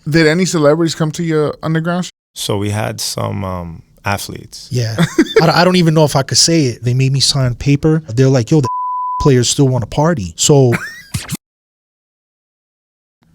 Did any celebrities come to your underground? So we had some athletes. Yeah. I don't even know if I could say it. They made me sign paper. They're like, yo, the players still want to party. So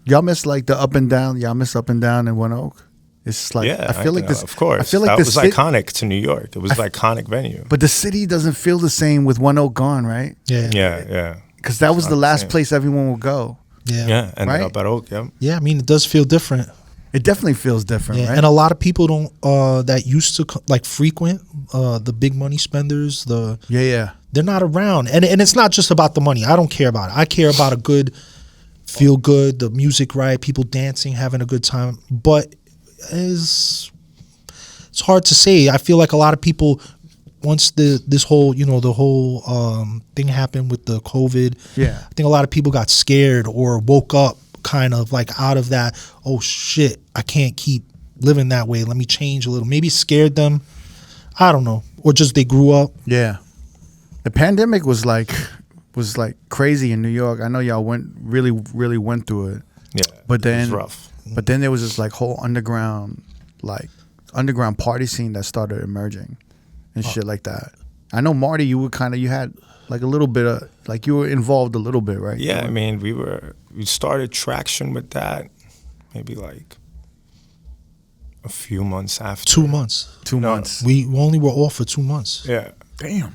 y'all miss like the up and down. Y'all miss up and down in One Oak. It's like I feel like this. Of course, I feel like that this was iconic to New York. It was an iconic venue. But the city doesn't feel the same with One Oak gone, right? Yeah. Because that was the last place everyone would go. Yeah. Ended up at Oak. Yeah. Yeah, I mean, it does feel different. It definitely feels different, right? And a lot of people don't that used to like frequent the big money spenders. They're not around, and it's not just about the money. I don't care about it. I care about a good feel good, the music right, people dancing, having a good time. But it's hard to say. I feel like a lot of people, once this whole the whole thing happened with the COVID, I think a lot of people got scared or woke up kind of like out of that, oh shit, I can't keep living that way, let me change a little. Maybe scared them, I don't know, or just they grew up. The pandemic was like crazy in New York. I know y'all really went through it. But then it was rough. But then there was this like whole underground party scene that started emerging and shit like that. I know, Marty, you had like a little bit of, like, you were involved a little bit, right? Yeah, I mean, we started traction with that maybe like a few months after. 2 months. 2 months. We only were off for 2 months. Yeah. Damn.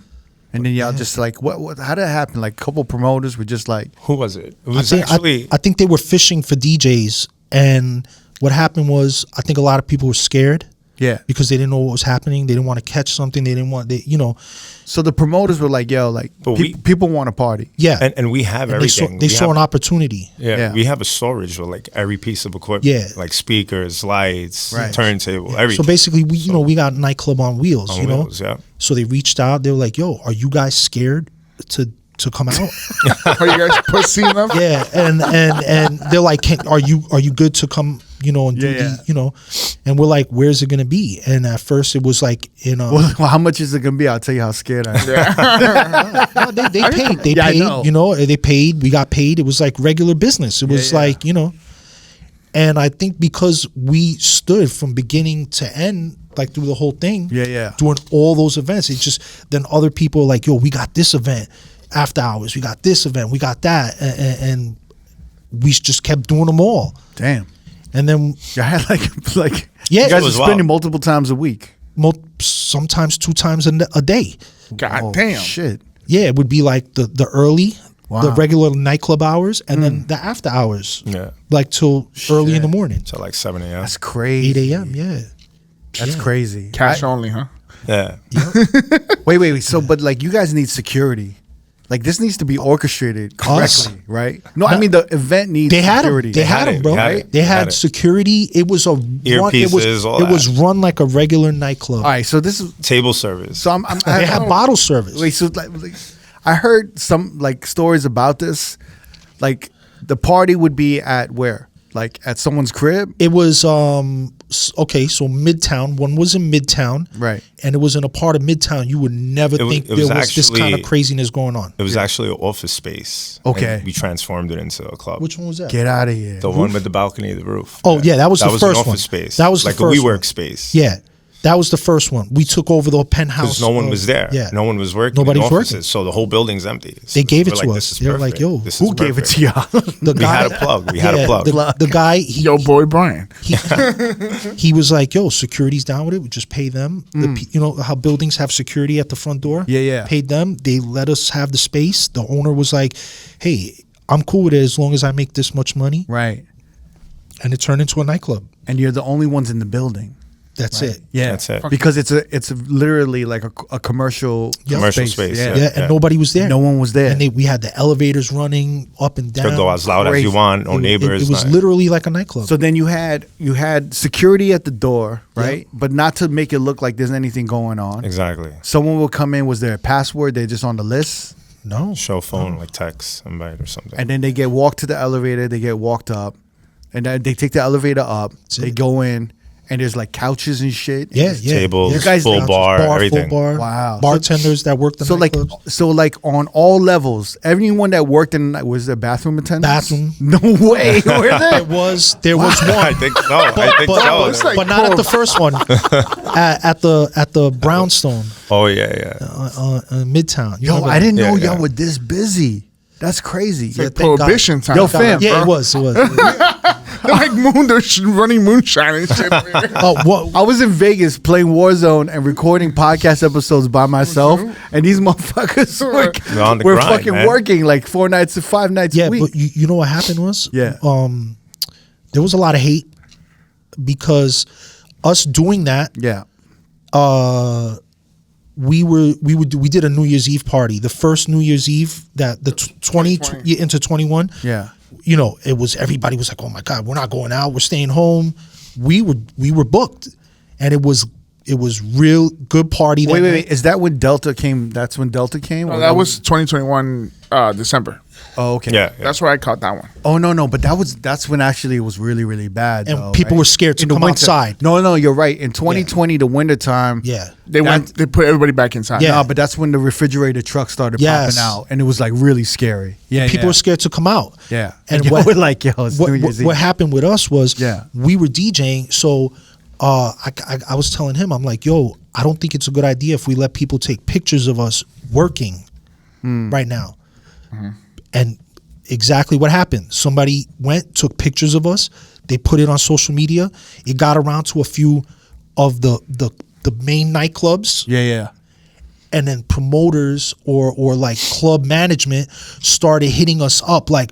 And then y'all just like, what? How did it happen? Like, a couple promoters were just like, who was it? It was I think they were fishing for DJs, and what happened was, I think a lot of people were scared. Yeah. Because they didn't know what was happening. They didn't want to catch something. They didn't want, So the promoters were like, yo, like, people want to party. Yeah. And we have everything. They saw an opportunity. Yeah. We have a storage with like every piece of equipment. Yeah. Like speakers, lights, turntable, everything. So basically, we got nightclub on wheels, wheels, yeah. So they reached out. They were like, yo, are you guys scared to come out? Are you guys pussy enough? Yeah. And they're like, are you good to come, and do the, and we're like, where's it going to be? And at first it was like, well, how much is it going to be? I'll tell you how scared I am. No, they paid. They paid, they paid. We got paid. It was like regular business. It was like, and I think because we stood from beginning to end, like through the whole thing, doing all those events, it just, then other people are like, yo, we got this event after hours, we got this event, we got that, and we just kept doing them all. Damn. And then I had like you guys were spending multiple times a week. Sometimes 2 times a day. God damn. Shit. Yeah, it would be like the early, the regular nightclub hours, and then the after hours. Yeah. Like till early in the morning. Till like 7 a.m. That's crazy. 8 a.m. Yeah. That's crazy. Cash only, huh? Yeah. Wait. So, but like, you guys need security. Like, this needs to be orchestrated correctly, right? No, I mean, the event needs security. They had them, bro. They had security. It was it was run like a regular nightclub. All right, so this is table service. So they had bottle service. Wait, so like, I heard some like stories about this. Like, the party would be at where? Like at someone's crib? It was okay, so Midtown. One was in Midtown, right? And it was in a part of Midtown you would never think there was this kind of craziness going on. It was actually an office space. Okay, we transformed it into a club. Which one was that? Get out of here! The one with the balcony, the roof. Oh yeah, that was the first one. That was an office space. That was like the first a WeWork one. space. Yeah. That was the first one. We took over the penthouse. Because no one was there. Yeah. No one was working. Nobody's working. So the whole building's empty. They gave it to us. They were like, yo, who gave it to y'all? We had a plug. We had a plug. The guy. Yo, boy, Brian. He was like, yo, security's down with it. We just pay them. You know how buildings have security at the front door? Yeah. Paid them. They let us have the space. The owner was like, hey, I'm cool with it as long as I make this much money. Right. And it turned into a nightclub. And you're the only ones in the building. That's it. Yeah, that's it. Because it's literally like a commercial space. Yeah, and nobody was there. No one was there. And we had the elevators running up and down. You could go as loud as you want. No neighbors. It was literally like a nightclub. So then you had security at the door, right? Yep. But not to make it look like there's anything going on. Exactly. Someone will come in. Was there a password? They're just on the list? No. Show phone, like text, invite or something. And then they get walked to the elevator. They get walked up. And then they take the elevator up. They go in. and there's like couches and shit. Yeah, tables, You guys- full bar, everything. Full bar. Wow. Bartenders that worked the nightclubs. So like on all levels, everyone that worked in was there bathroom attendants? Bathroom. No way. Were there? There was one. I think so. I think so. it's like but not at the first one. at the Brownstone, Oh yeah. Midtown. You Yo, remember I didn't know Yeah, y'all yeah. were this busy. That's crazy. It's like thank God. prohibition time. Yo, fam. Yeah, bro. it was. They're like they're running moonshine and shit. Oh, what? I was in Vegas playing Warzone and recording podcast episodes by myself, and these motherfuckers They're on the were grind, fucking man. working like 5 nights Yeah, a week. but you know what happened was, Yeah. there was a lot of hate because us doing that, Yeah. we did a New Year's Eve party, the first New Year's Eve that the 20 into 21. Yeah. You know, everybody was like, oh my God, we're not going out, we're staying home. We were booked, and it was real good party. That Wait. night. Is that when Delta came? That's when Delta came? Or That was 2021 December. Oh, okay. Yeah. That's where I caught that one. Oh no, but that's when actually it was really, really bad. And though, people right? were scared to In the come winter. outside. No, you're right. In 2020, the winter time. Yeah. They put everybody back inside. Yeah. No, but that's when the refrigerator truck started Yes. popping out, and it was like really scary. Yeah, People were scared to come out. Yeah, And y'all what were like, yo, it's New Year's Eve. what happened with us was, Yeah. we were DJing. So I was telling him, I'm like, yo, I don't think it's a good idea if we let people take pictures of us working right now. And exactly what happened. Somebody took pictures of us. They put it on social media. It got around to a few of the main nightclubs. Yeah. And then promoters or like club management started hitting us up, like,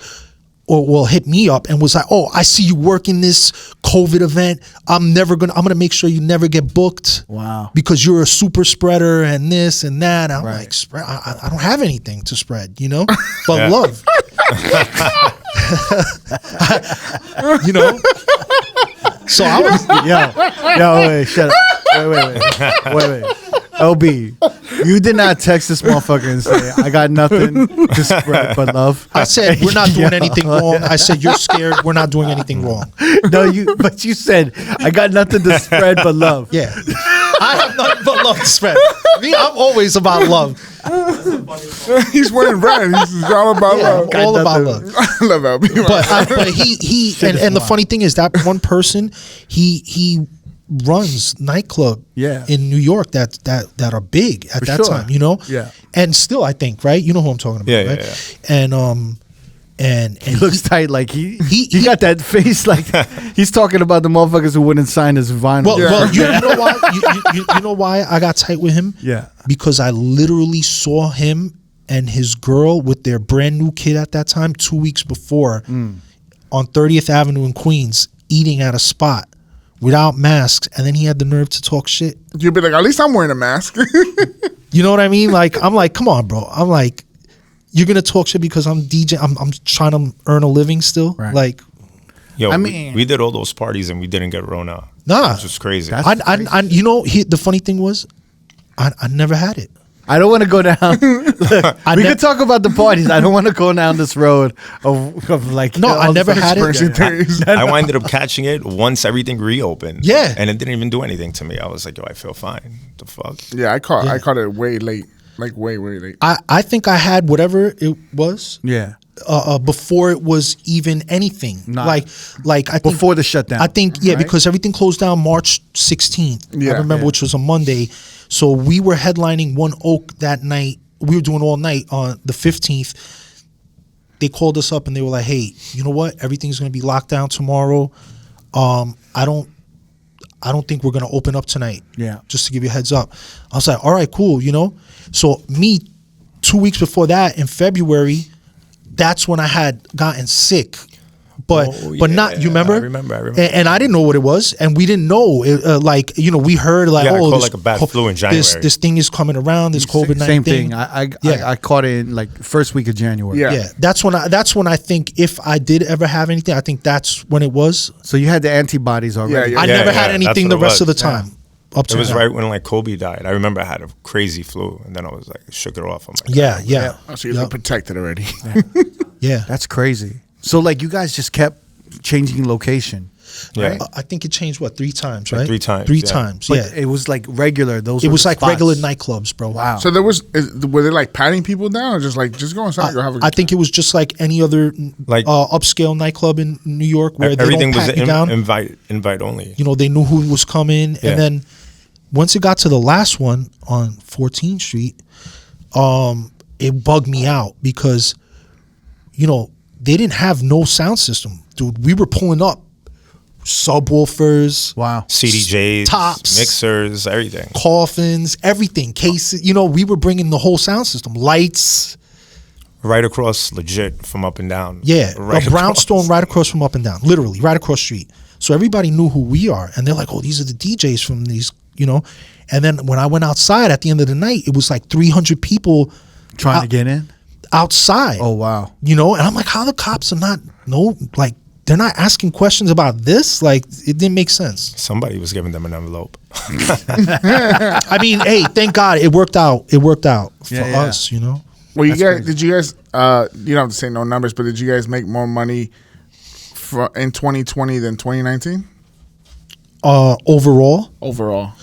or hit me up and was like, oh, I see you working this COVID event. I'm gonna make sure you never get booked. Wow. Because you're a super spreader and this and that. I'm Right. like, I don't have anything to spread, you know, but love. You know. So I was. Yo, wait, shut up. Wait. LB, you did not text this motherfucker and say, I got nothing to spread but love. I said, we're not doing anything wrong. I said, you're scared. We're not doing anything wrong. But you said, I got nothing to spread but love. Yeah. I have nothing but love to spread. Me, I'm always about love. He's wearing red. He's all about love. I'm all about love. I love LB. But he and the funny thing is that one person, he runs nightclub in New York that are big at that time, you know? Yeah. And still, I think, right? You know who I'm talking about, right? Yeah. And he looks tight, like he got that face, like he's talking about the motherfuckers who wouldn't sign his vinyl. Well, you know why? You know why I got tight with him? Yeah. Because I literally saw him and his girl with their brand new kid at that time 2 weeks before on 30th Avenue in Queens eating at a spot without masks, and then he had the nerve to talk shit. You'd be like, at least I'm wearing a mask. You know what I mean? Like, I'm like, come on, bro. I'm like, you're gonna talk shit because I'm DJ. I'm trying to earn a living still. Right. Like, Yo, I we mean- did all those parties and we didn't get Rona. nah. Which was crazy. I you know, the funny thing was, I never had it. I don't want to go down. Look, we could talk about the parties. I don't want to go down this road of like. No, I never had it. I winded up catching it once everything reopened. Yeah. And it didn't even do anything to me. I was like, yo, I feel fine. The fuck? Yeah, I caught it way late. Like way late. I think I had whatever it was. Yeah. Before it was even anything. Nah. Like I think Before the shutdown. I think right? because everything closed down March 16th. Yeah. I remember, which was a Monday. So we were headlining One Oak that night. We were doing all night on the 15th. They called us up and they were like, "Hey, you know what? Everything's going to be locked down tomorrow. I don't think we're going to open up tonight." Yeah. Just to give you a heads up. I was like, "All right, cool, you know?" So me 2 weeks before that in February, that's when I had gotten sick. But not, you remember? I remember. And I didn't know what it was, and we didn't know. Like, you know, we heard like, Yeah, I oh, caught like a bad flu in January. This thing is coming around. This COVID-19 Same thing. I caught it in like first week of January. Yeah. Yeah, that's when I think if I did ever have anything, I think that's when it was. So you had the antibodies already. Yeah. I never had that's anything what the it rest of the was. time. Up to It was now. right when like Kobe died. I remember I had a crazy flu, and then I was like shook it off. I'm like, Yeah. Oh, so you're protected already. Yeah. That's crazy. So like you guys just kept changing location. Yeah. I think it changed, 3 times, Like right? 3 times. Three yeah. times, But yeah. it was like regular. It was like regular nightclubs, bro. Wow. So were they like patting people down, or just go inside, go have a good I think it was just like any other Like- upscale nightclub in New York where Everything they don't was pat you down. invite only. You know, they knew who was coming, Yeah. and then once it got to the last one on 14th Street, it bugged me out because, you know, they didn't have no sound system, dude. We were pulling up subwoofers, Wow. CDJs, tops, mixers, everything. coffins, everything, cases. You know, we were bringing the whole sound system, lights. Right across, legit, from up and down. Yeah, Right a brownstone right across from Up and Down, literally right across street. So everybody knew who we are, and they're like, "Oh, these are the DJs from these," you know. And then when I went outside at the end of the night, it was like 300 people Trying to get in? outside. Oh, wow. You know, and I'm like, how the cops are not they're not asking questions about this? Like, it didn't make sense. Somebody was giving them an envelope. I mean, hey, thank God it worked out. It worked out for us, you know. Well, you guys, did you guys? You don't have to say no numbers, but did you guys make more money in 2020 than 2019 Overall, overall?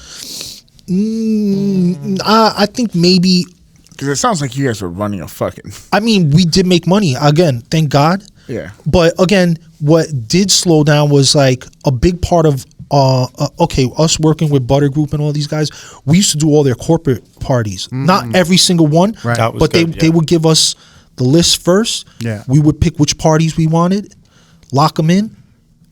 I think maybe. Because it sounds like you guys were running a fucking. I mean, we did make money again, thank God. Yeah. But again, what did slow down was like a big part of us working with Butter Group and all these guys. We used to do all their corporate parties, not every single one, Right. That was but good, they yeah. would give us the list first. Yeah. We would pick which parties we wanted, lock them in,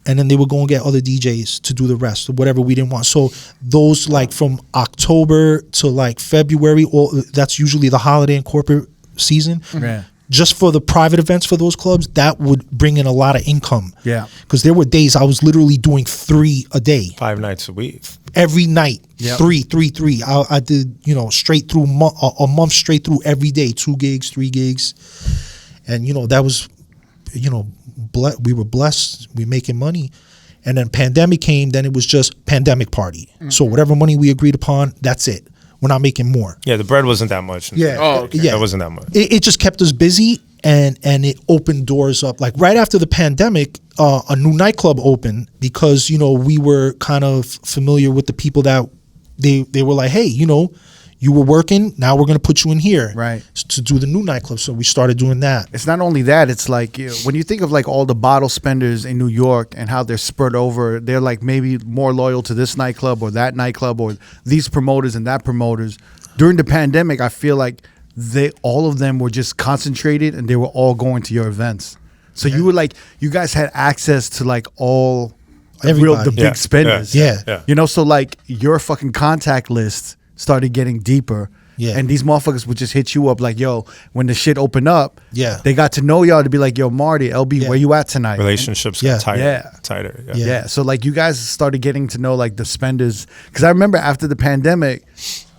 and then they would go and get other DJs to do the rest or whatever we didn't want. So those like from October to like February, that's usually the holiday and corporate season. Yeah. Just for the private events for those clubs, that would bring in a lot of income. Yeah. Because there were days I was literally doing 3 a day. 5 nights a week. Every night, Yep. 3. I did, you know, straight through a month straight through every day, 2 gigs, 3 gigs. And, you know, that was, you know, we were blessed. We making money. And then pandemic came, then it was just pandemic party. So whatever money we agreed upon, that's it. We're not making more. Yeah, the bread wasn't that much. Yeah. Oh, okay. Yeah. That wasn't that much. It just kept us busy and it opened doors up. Like right after the pandemic, a new nightclub opened because, you know, we were kind of familiar with the people that they were like, hey, you know, you were working, now we're going to put you in here. Right. To do the new nightclub. So we started doing that. It's not only that, it's like when you think of like all the bottle spenders in New York and how they're spread over, they're like maybe more loyal to this nightclub or that nightclub or these promoters and that promoters. During the pandemic, I feel like all of them were just concentrated and they were all going to your events. So you were like, you guys had access to like all Everybody. the big spenders. Yeah. You know, so like your fucking contact list started getting deeper. Yeah. And these motherfuckers would just hit you up like, yo, when the shit opened up, Yeah. they got to know y'all to be like, yo, Marty, LB, Yeah. where you at tonight? Relationships Yeah. got tighter. Yeah. Tighter. Yeah. Yeah. Yeah. So like you guys started getting to know like the spenders. Because I remember after the pandemic,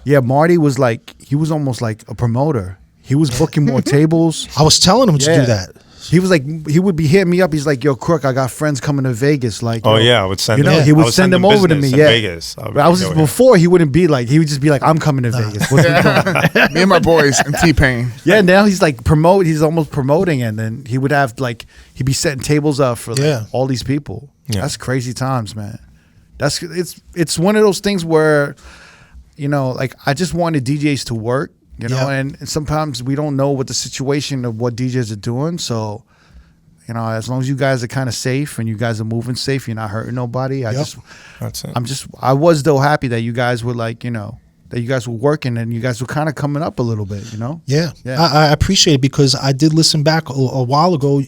Marty was like, he was almost like a promoter. He was booking more tables. I was telling him to do that. He was like, he would be hitting me up. He's like, yo, Crook, I got friends coming to Vegas. Like, Oh, yo, yeah. I would send you know, them. he I would send them over to me. business in Yeah. Vegas. But I was before he wouldn't be like, he would just be like, I'm coming to Vegas. What's he doing? Me and my boys and T-Pain. Yeah, now he's like he's almost promoting, and then he would have like he'd be setting tables up for like, all these people. Yeah. That's crazy times, man. It's one of those things where, you know, like I just wanted DJs to work, you know, and sometimes we don't know what the situation of what DJs are doing. So, you know, as long as you guys are kind of safe and you guys are moving safe, you're not hurting nobody. That's it. I was though happy that you guys were like, you know, that you guys were working and you guys were kind of coming up a little bit, you know? Yeah. Yeah. I appreciate it because I did listen back a while ago.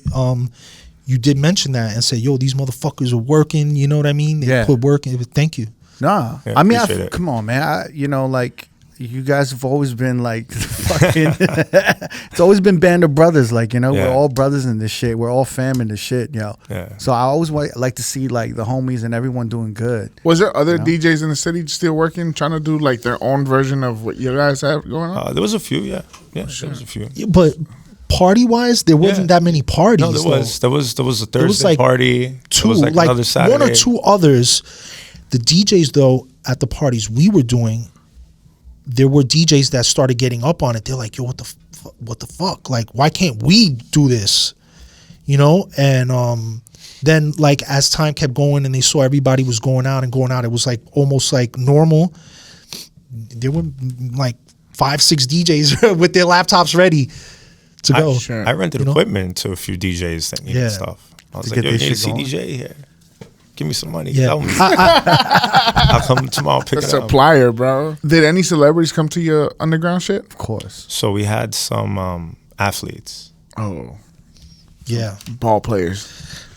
You did mention that and say, yo, these motherfuckers are working. You know what I mean? They put work in. Thank you. Nah. Yeah, I mean, appreciate it. come on, man. You know, like, you guys have always been like fucking it's always been band of brothers, like, you know, we're all brothers in this shit, we're all fam in this shit, yo. So I always like to see like the homies and everyone doing good. Was there other DJs in the city still working, trying to do like their own version of what you guys have going on? There was a few, there was a few. Yeah, but party wise, there wasn't that many parties. No, there was a Thursday like party. Two, there was like another Saturday. 1 or 2 others. The DJs though at the parties we were doing, there were DJs that started getting up on it. They're like, yo, what the fuck? Like, why can't we do this? You know? And Then like as time kept going and they saw everybody was going out, it was like almost like normal. There were like 5-6 DJs with their laptops ready to go. I rented equipment to a few DJs that needed stuff. I was like, yo, you need a CDJ here. Give me some money. Yeah. I'll come tomorrow pick it up. Supplier, bro. Did any celebrities come to your underground shit? Of course. So we had some athletes. Oh. Yeah. Ball players.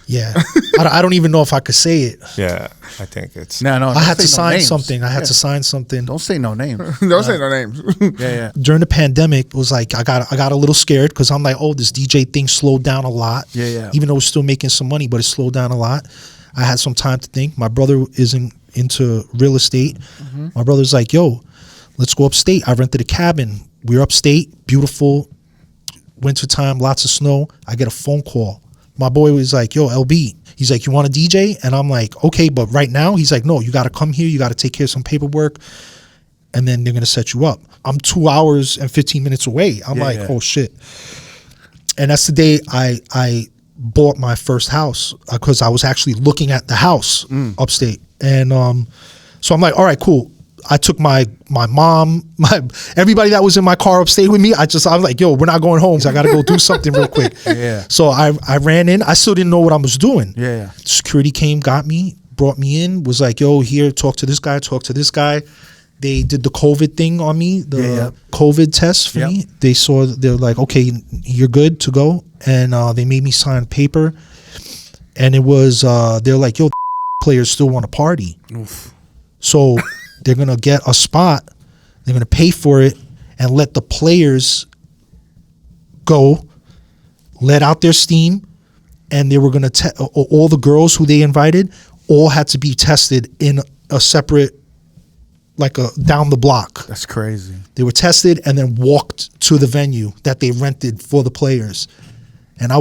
Yeah. I don't even know if I could say it. Yeah, I think it's... No, I had to sign something. I had to sign something. Don't say no names. Don't say no names. Yeah. During the pandemic, it was like I got a little scared because I'm like, oh, this DJ thing slowed down a lot. Yeah. Even though we're still making some money, but it slowed down a lot. I had some time to think. My brother is into real estate. Mm-hmm. My brother's like, yo, let's go upstate. I rented a cabin. We're upstate, beautiful, wintertime, lots of snow. I get a phone call. My boy was like, yo, LB. He's like, you want a DJ? And I'm like, okay, but right now? He's like, no, you got to come here. You got to take care of some paperwork. And then they're going to set you up. I'm 2 hours and 15 minutes away. I'm oh, shit. And that's the day I bought my first house because I was actually looking at the house upstate. And so I'm like, all right, cool. I took my mom, everybody that was in my car upstate with me. I was like, yo, we're not going home. So I got to go do something real quick. Yeah. So I ran in. I still didn't know what I was doing. Yeah. Security came, got me, brought me in, was like, yo, here, talk to this guy, talk to this guy. They did the COVID thing on me, the COVID test for me. They're like, okay, you're good to go. And they made me sign paper. And it was, they're like, yo, players still want to party. Oof. So they're going to get a spot. They're going to pay for it and let the players go, let out their steam. And they were going to, all the girls who they invited all had to be tested in a separate, like a down the block. That's crazy. They were tested and then walked to the venue that they rented for the players. And I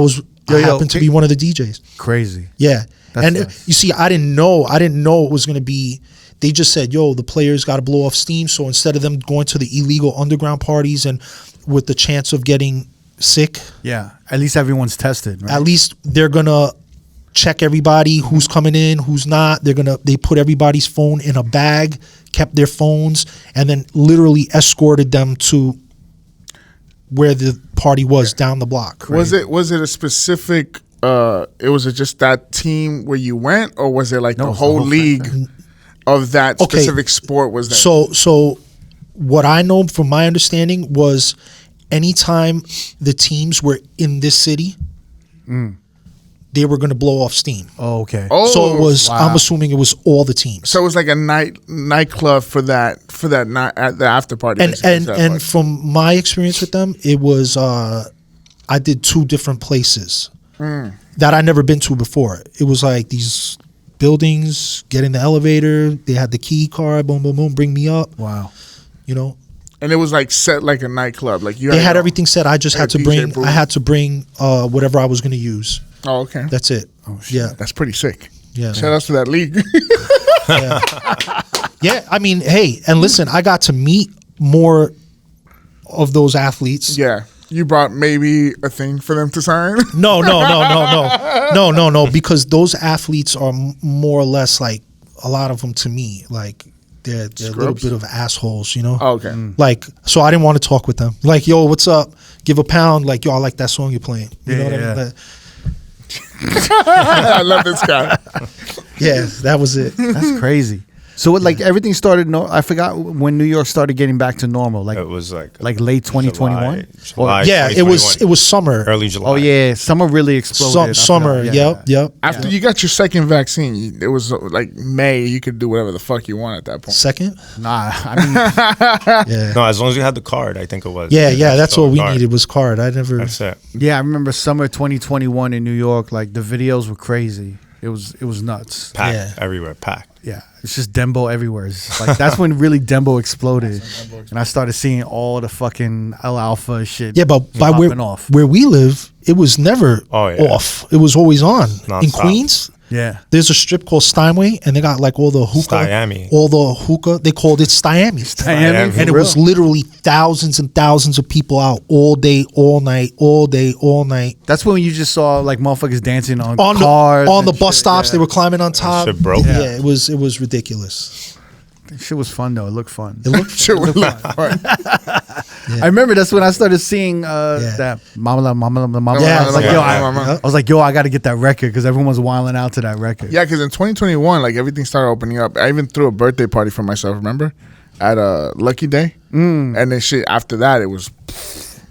happened to be one of the DJs. Crazy. Yeah. That's and nice. You see, I didn't know it was going to be, they just said, yo, the players got to blow off steam. So instead of them going to the illegal underground parties and with the chance of getting sick. Yeah. At least everyone's tested, right? At least they're going to check everybody who's coming in, who's not. They put everybody's phone in a bag, kept their phones, and then literally escorted them to where the party was down the block. Crazy. Was it a specific was it just that team where you went, or was it like the whole league of that specific sport was there? So what I know from my understanding was anytime the teams were in this city, they were going to blow off steam. Oh, okay. Oh, so it was. Wow. I'm assuming it was all the teams. So it was like a nightclub for that night at the after party. And from my experience with them, it was I did 2 different places that I never been to before. It was like these buildings, get in the elevator. They had the key card. Boom, boom, boom. Bring me up. Wow. You know. And it was like set like a nightclub. Like they had everything set. I just had to bring. Booth. I had to bring whatever I was going to use. Oh, okay. That's it. Oh, shit. Yeah. That's pretty sick. Yeah. Shout out to that league. Yeah. I mean, hey, and listen, I got to meet more of those athletes. Yeah. You brought maybe a thing for them to sign? No. Because those athletes are more or less like a lot of them to me, like they're a little bit of assholes, you know? Oh, okay. Like, so I didn't want to talk with them. Like, yo, what's up? Give a pound. Like, yo, I like that song you're playing. You know what I mean? I love this guy. Yeah, that was it. That's crazy. So like everything started. I forgot when New York started getting back to normal. Like it was like late 2021. July yeah, it was summer, early July. Oh yeah, summer really exploded. Summer, yep. After you got your second vaccine, it was like May. You could do whatever the fuck you want at that point. Second? Nah, I mean, yeah. No, as long as you had the card, I think it was. Yeah. That's what we needed was card. That's it. Yeah, I remember summer 2021 in New York. Like the videos were crazy. It was nuts. Packed everywhere, packed. Yeah, it's just Dembo everywhere. It's like that's when really Dembo exploded, and I started seeing all the fucking El Alpha shit. Yeah, but by where we live, it was never off. It was always on. Non-stop. In Queens. Yeah. There's a strip called Steinway, and they got like all the hookah. They called it Stuyami. And it was literally thousands and thousands of people out all day, all night, all day, all night. That's when you just saw like motherfuckers dancing on cars. On the bus stops, they were climbing on top. Shit broke. Yeah, it was ridiculous. That shit was fun though. It looked fun. It looked fun. I remember that's when I started seeing that Mama. Yeah, I was like, yo, I got to get that record because everyone was wilding out to that record. Yeah, because in 2021, like everything started opening up. I even threw a birthday party for myself. Remember, at a Lucky Day, and then shit. After that, it was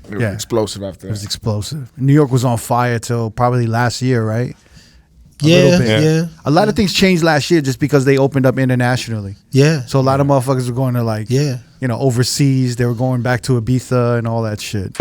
explosive. After that, it was explosive. New York was on fire till probably last year, right? Yeah. A lot of things changed last year just because they opened up internationally. Yeah. So a lot of motherfuckers were going to like, overseas. They were going back to Ibiza and all that shit.